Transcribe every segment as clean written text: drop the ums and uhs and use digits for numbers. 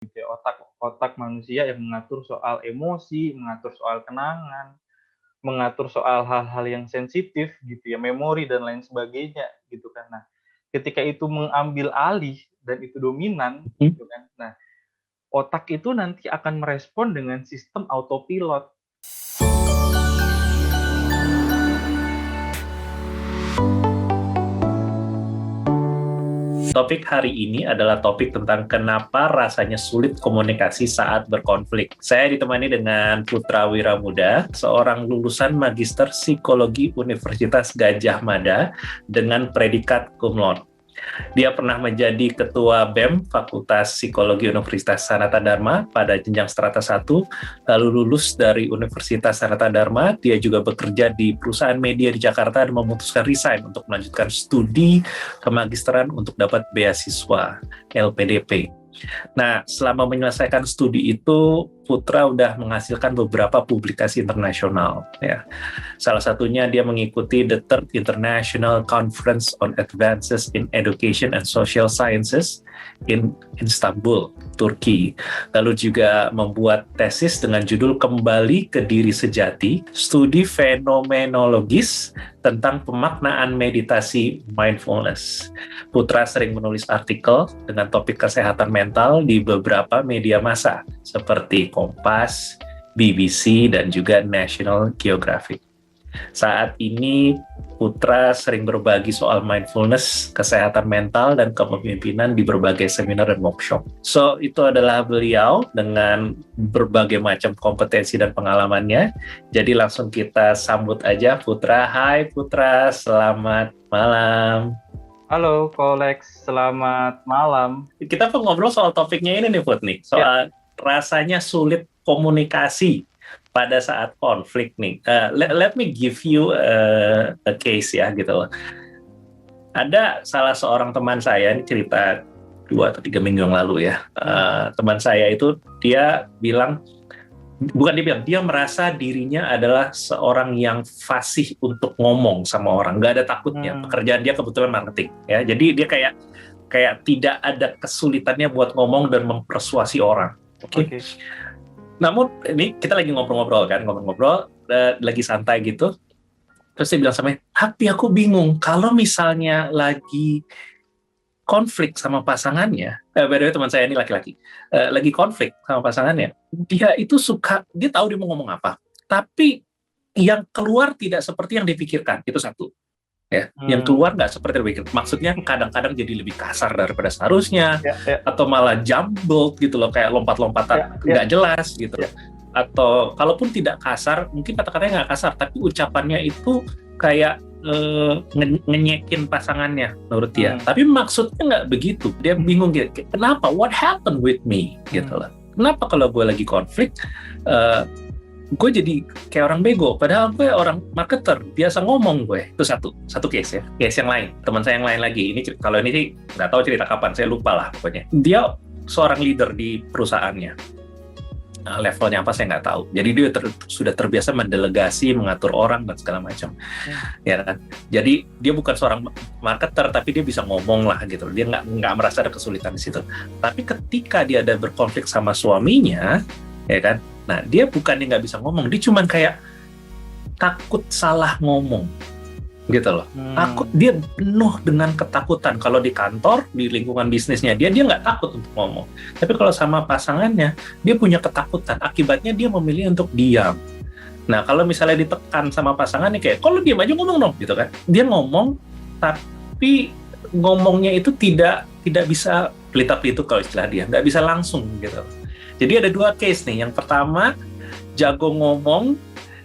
gitu ya, otak manusia yang mengatur soal emosi, mengatur soal kenangan, mengatur soal hal-hal yang sensitif gitu ya, memori dan lain sebagainya gitu kan. Nah, ketika itu mengambil alih dan itu dominan Hmm. gitu kan. Nah, otak itu nanti akan merespon dengan sistem autopilot. Topik hari ini adalah topik tentang kenapa rasanya sulit komunikasi saat berkonflik. Saya ditemani dengan Putra Wiramuda, seorang lulusan Magister Psikologi Universitas Gadjah Mada dengan predikat cum laude. Dia pernah menjadi Ketua BEM Fakultas Psikologi Universitas Sanata Dharma pada jenjang strata 1, lalu lulus dari Universitas Sanata Dharma. Dia juga bekerja di perusahaan media di Jakarta dan memutuskan resign untuk melanjutkan studi kemagisteran untuk dapat beasiswa LPDP. Nah, selama menyelesaikan studi itu, Putra udah menghasilkan beberapa publikasi internasional. Ya. Salah satunya dia mengikuti the Third International Conference on Advances in Education and Social Sciences in Istanbul, Turki. Lalu juga membuat tesis dengan judul Kembali ke Diri Sejati, Studi Fenomenologis tentang Pemaknaan Meditasi Mindfulness. Putra sering menulis artikel dengan topik kesehatan mental di beberapa media massa seperti Kompas, BBC, dan juga National Geographic. Saat ini Putra sering berbagi soal mindfulness, kesehatan mental, dan kepemimpinan di berbagai seminar dan workshop. So, itu adalah beliau dengan berbagai macam kompetensi dan pengalamannya. Jadi langsung kita sambut aja Putra. Hai Putra, selamat malam. Halo Kolex, selamat malam. Kita ngobrol soal topiknya ini nih Put nih, soal rasanya sulit komunikasi pada saat konflik nih. Let me give you a case ya gitu loh. Ada salah seorang teman saya, ini cerita 2 atau 3 minggu yang lalu ya. Teman saya itu dia bilang, dia merasa dirinya adalah seorang yang fasih untuk ngomong sama orang, nggak ada takutnya. Pekerjaan dia kebetulan marketing ya, jadi dia kayak tidak ada kesulitannya buat ngomong dan mempersuasi orang. Oke. Namun ini kita lagi ngobrol-ngobrol, lagi santai gitu. Terus dia bilang sama saya, tapi aku bingung kalau misalnya lagi konflik sama pasangannya. By the way, teman saya ini laki-laki. Lagi konflik sama pasangannya. Dia tahu dia mau ngomong apa. Tapi yang keluar tidak seperti yang dipikirkan. Itu satu. Ya, yang keluar nggak seperti yang dipikirkan. Maksudnya kadang-kadang jadi lebih kasar daripada seharusnya, atau malah jumbled gitu loh, kayak lompat-lompatan nggak jelas gitu. Atau kalaupun tidak kasar, mungkin kata-katanya nggak kasar, tapi ucapannya itu kayak ngenyekin pasangannya menurut dia. Tapi maksudnya nggak begitu. Dia bingung gitu. Kenapa? What happened with me? Gitu loh. Kenapa kalau gue lagi konflik, gue jadi kayak orang bego, padahal gue orang marketer, biasa ngomong gue. Itu satu case ya. Case yang lain, teman saya yang lain lagi. Kalau ini sih nggak tahu cerita kapan, saya lupa lah pokoknya. Dia seorang leader di perusahaannya. Levelnya apa saya nggak tahu. Jadi dia sudah terbiasa mendelegasi, mengatur orang dan segala macam. Ya kan. Jadi dia bukan seorang marketer, tapi dia bisa ngomong lah gitu. Dia nggak merasa ada kesulitan di situ. Tapi ketika dia ada berkonflik sama suaminya, ya kan. Nah, dia bukannya nggak bisa ngomong, dia cuman kayak takut salah ngomong, gitu loh. Dia penuh dengan ketakutan. Kalau di kantor, di lingkungan bisnisnya, dia nggak takut untuk ngomong. Tapi kalau sama pasangannya, dia punya ketakutan. Akibatnya dia memilih untuk diam. Nah, kalau misalnya ditekan sama pasangannya, kayak, kalau diam aja ngomong dong, gitu kan. Dia ngomong, tapi ngomongnya itu tidak bisa pelita-pelitu kalau istilah dia, nggak bisa langsung, gitu. Jadi ada 2 case nih. Yang pertama, jago ngomong,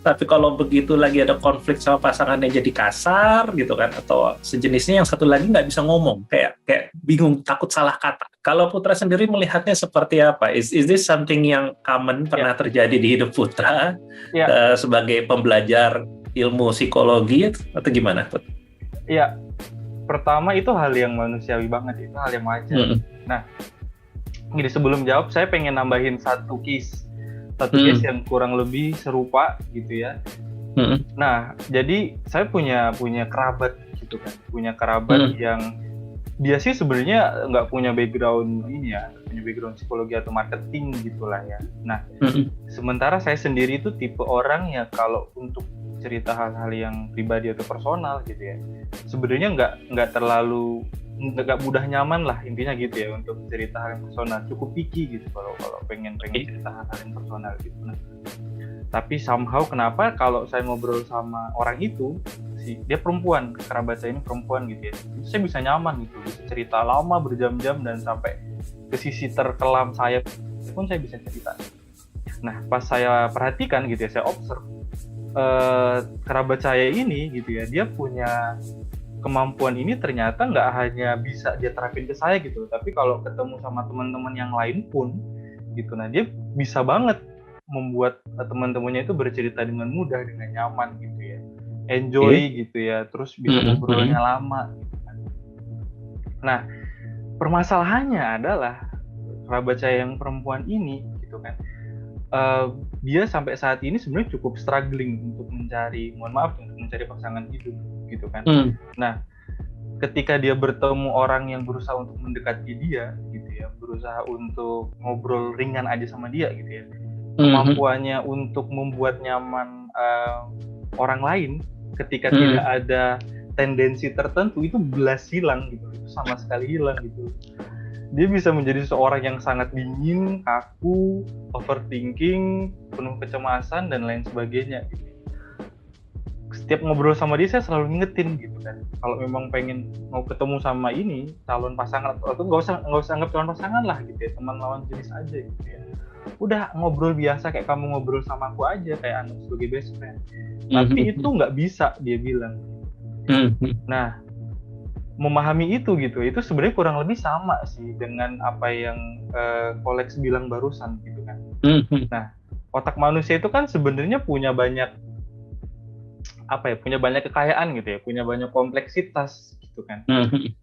tapi kalau begitu lagi ada konflik sama pasangannya jadi kasar gitu kan, atau sejenisnya. Yang satu lagi nggak bisa ngomong, kayak bingung, takut salah kata. Kalau Putra sendiri melihatnya seperti apa? Is this something yang common pernah terjadi di hidup Putra sebagai pembelajar ilmu psikologi atau gimana, Put? Iya, pertama itu hal yang manusiawi banget, itu hal yang wajar. Nah, jadi sebelum jawab, saya pengen nambahin satu case yang kurang lebih serupa gitu ya. Nah, jadi saya punya kerabat gitu kan, yang dia sih sebenarnya nggak punya background ini ya, nggak punya background psikologi atau marketing gitulah ya. Nah, sementara saya sendiri itu tipe orang ya kalau untuk cerita hal-hal yang pribadi atau personal gitu ya, sebenarnya nggak terlalu nggak mudah nyaman lah intinya gitu ya untuk cerita hal yang personal, cukup picky gitu kalau pengen cerita hal-hal yang personal gitu. Nah, tapi somehow kenapa kalau saya ngobrol sama orang itu, dia perempuan, kerabat saya ini perempuan gitu ya, itu saya bisa nyaman gitu, bisa cerita lama berjam-jam dan sampai ke sisi terkelam saya pun saya bisa cerita. Nah, pas saya perhatikan gitu ya, saya observe kerabat saya ini gitu ya, dia punya kemampuan ini ternyata nggak hanya bisa dia terapin ke saya gitu, tapi kalau ketemu sama teman-teman yang lain pun gitu, nah dia bisa banget membuat teman-temannya itu bercerita dengan mudah, dengan nyaman gitu ya, enjoy gitu ya, terus bisa ngobrolnya lama gitu kan. Nah, permasalahannya adalah kerabat saya yang perempuan ini gitu kan, dia sampai saat ini sebenarnya cukup struggling untuk mencari pasangan hidup gitu kan. Nah, ketika dia bertemu orang yang berusaha untuk mendekati dia gitu ya, berusaha untuk ngobrol ringan aja sama dia gitu ya, kemampuannya untuk membuat nyaman orang lain ketika tidak ada tendensi tertentu itu belas hilang gitu, itu sama sekali hilang gitu. Dia bisa menjadi seorang yang sangat dingin, kaku, overthinking, penuh kecemasan dan lain sebagainya gitu. Setiap ngobrol sama dia saya selalu ngingetin gitu kan, kalau memang pengen mau ketemu sama ini calon pasangan atau nggak usah anggap calon pasangan lah gitu ya, teman lawan jenis aja gitu ya, udah ngobrol biasa kayak kamu ngobrol sama aku aja, kayak anggap sebagai best friend. Tapi itu nggak bisa, dia bilang. Nah, memahami itu gitu, itu sebenarnya kurang lebih sama sih dengan apa yang Kolex bilang barusan gitu kan. Nah, otak manusia itu kan sebenarnya punya banyak kekayaan gitu ya, punya banyak kompleksitas gitu kan.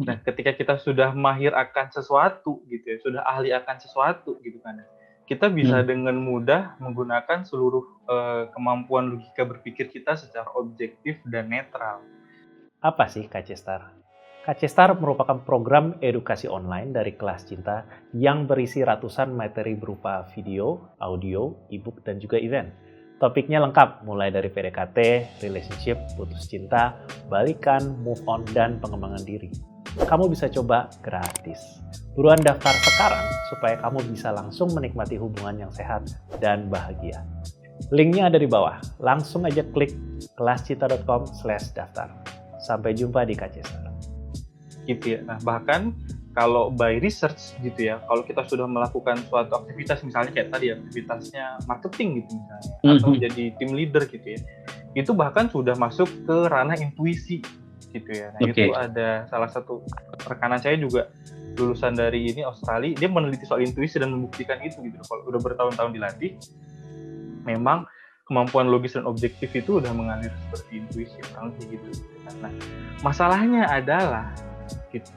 Nah, ketika kita sudah mahir akan sesuatu gitu ya, sudah ahli akan sesuatu gitu kan, kita bisa dengan mudah menggunakan seluruh kemampuan logika berpikir kita secara objektif dan netral. Apa sih KC-Star? KC-Star merupakan program edukasi online dari Kelas Cinta yang berisi ratusan materi berupa video, audio, e-book, dan juga event. Topiknya lengkap, mulai dari PDKT, relationship, putus cinta, balikan, move on, dan pengembangan diri. Kamu bisa coba gratis. Buruan daftar sekarang supaya kamu bisa langsung menikmati hubungan yang sehat dan bahagia. Linknya ada di bawah. Langsung aja klik kelascinta.com/daftar. Sampai jumpa di KC-Star. Gitu ya. Nah, bahkan kalau by research gitu ya, kalau kita sudah melakukan suatu aktivitas, misalnya kayak tadi aktivitasnya marketing gitu misalnya, atau jadi tim leader gitu ya, itu bahkan sudah masuk ke ranah intuisi gitu ya. Nah, itu ada salah satu rekanan saya juga lulusan dari Australia, dia meneliti soal intuisi dan membuktikan itu gitu. Kalau udah bertahun-tahun dilatih, memang kemampuan logis dan objektif itu udah mengalir seperti intuisi gitu. Nah, masalahnya adalah gitu,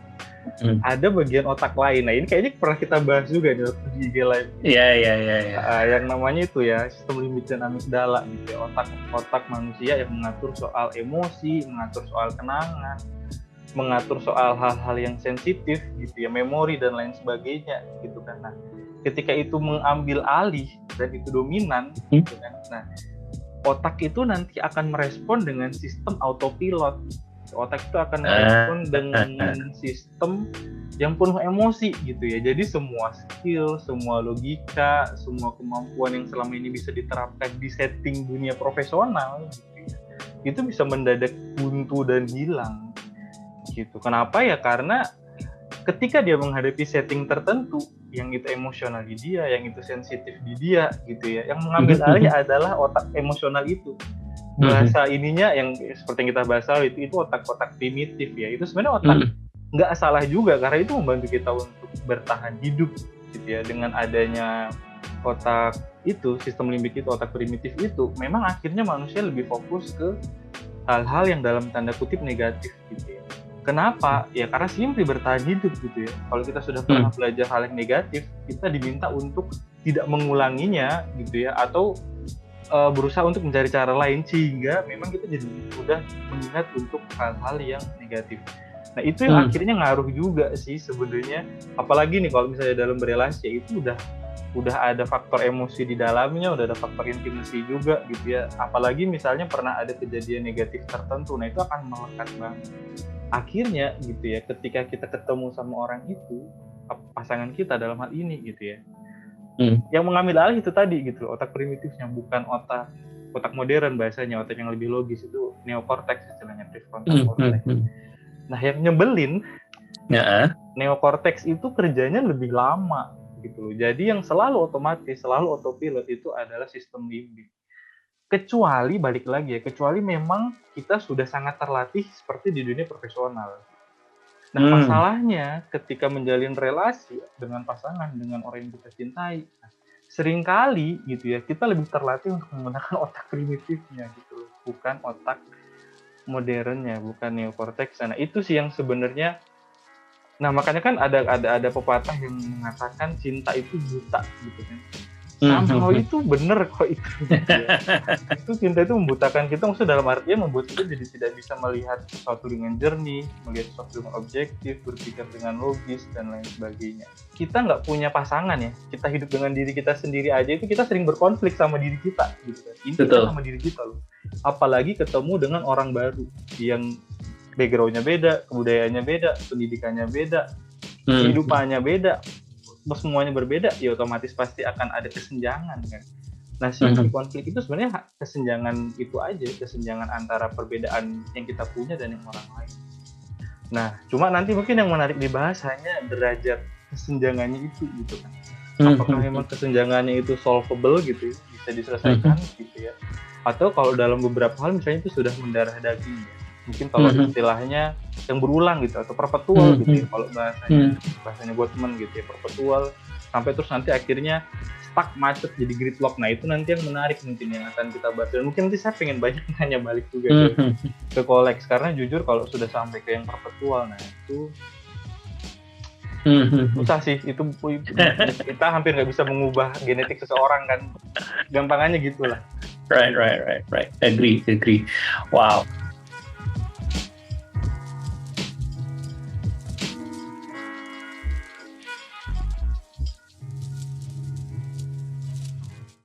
ada bagian otak lain. Nah, ini kayaknya pernah kita bahas juga di IG Live. Iya. Yang namanya itu ya sistem limbik dan amigdala gitu ya, otak manusia yang mengatur soal emosi, mengatur soal kenangan, mengatur soal hal-hal yang sensitif gitu ya, memori dan lain sebagainya gitu kan. Nah, ketika itu mengambil alih dan itu dominan gitu kan. Nah, otak itu nanti akan merespon dengan sistem autopilot. Otak itu akan merespon dengan sistem yang penuh emosi gitu ya. Jadi semua skill, semua logika, semua kemampuan yang selama ini bisa diterapkan di setting dunia profesional gitu ya, itu bisa mendadak buntu dan hilang gitu. Kenapa ya? Karena ketika dia menghadapi setting tertentu yang itu emosional di dia, yang itu sensitif di dia gitu ya, yang mengambil alih adalah otak emosional itu. Bahasa ininya yang seperti yang kita bahas itu otak-otak primitif ya. Itu sebenarnya otak nggak salah juga, karena itu membantu kita untuk bertahan hidup gitu ya. Dengan adanya otak itu, sistem limbik itu, otak primitif itu, memang akhirnya manusia lebih fokus ke hal-hal yang dalam tanda kutip negatif gitu ya. Kenapa? Ya karena simply bertahan hidup gitu ya. Kalau kita sudah pernah belajar hal yang negatif, kita diminta untuk tidak mengulanginya gitu ya, atau berusaha untuk mencari cara lain sehingga memang kita jadi mudah mengingat untuk hal-hal yang negatif. Nah itu yang akhirnya ngaruh juga sih sebenarnya, apalagi nih kalau misalnya dalam berelasi itu udah ada faktor emosi di dalamnya, udah ada faktor intimasi juga gitu ya, apalagi misalnya pernah ada kejadian negatif tertentu, nah itu akan melekat banget. Akhirnya gitu ya, ketika kita ketemu sama orang itu, pasangan kita dalam hal ini gitu ya, yang mengambil alih itu tadi gitu, otak primitifnya, bukan otak modern bahasanya, otak yang lebih logis, itu neokorteks istilahnya, prefrontal cortex. Nah yang nyebelin, neokorteks itu kerjanya lebih lama gitu loh. Jadi yang selalu otomatis, selalu autopilot itu adalah sistem limbik. Kecuali balik lagi ya, kecuali memang kita sudah sangat terlatih seperti di dunia profesional. Nah masalahnya ketika menjalin relasi dengan pasangan, dengan orang yang kita cintai, seringkali gitu ya, kita lebih terlatih untuk menggunakan otak primitifnya gitu loh, bukan otak modernnya, bukan neokorteks. Nah itu sih yang sebenarnya. Nah makanya kan ada pepatah yang mengatakan cinta itu buta gitu kan. Somehow itu bener kok itu. Gitu ya. Itu cinta itu membutakan kita, maksudnya dalam artinya membuat kita jadi tidak bisa melihat sesuatu dengan jernih, melihat sesuatu dengan objektif, berpikir dengan logis dan lain sebagainya. Kita nggak punya pasangan ya, kita hidup dengan diri kita sendiri aja itu kita sering berkonflik sama diri kita gitu kan. Intinya sama diri kita loh. Apalagi ketemu dengan orang baru yang background-nya beda, kebudayaannya beda, pendidikannya beda, kehidupannya beda, semuanya berbeda, ya otomatis pasti akan ada kesenjangan kan. Nah, konflik itu sebenarnya kesenjangan itu aja, kesenjangan antara perbedaan yang kita punya dan yang orang lain. Nah, cuma nanti mungkin yang menarik dibahas hanya derajat kesenjangannya itu gitu kan. Apakah memang kesenjangannya itu solvable gitu, bisa diselesaikan gitu ya. Atau kalau dalam beberapa hal misalnya itu sudah mendarah daging ya. Mungkin kalau istilahnya yang berulang gitu, atau perpetual gitu ya, kalau bahasanya buat temen gitu ya, perpetual sampai terus nanti akhirnya stuck, macet, jadi gridlock. Nah itu nanti yang menarik mungkin yang akan kita bahas, dan mungkin nanti saya pengen banyak nanya balik juga ke Kolex, karena jujur kalau sudah sampai ke yang perpetual, nah itu susah sih, itu kita hampir nggak bisa mengubah genetik seseorang kan, gampangannya gitulah. Right. Agree. Wow.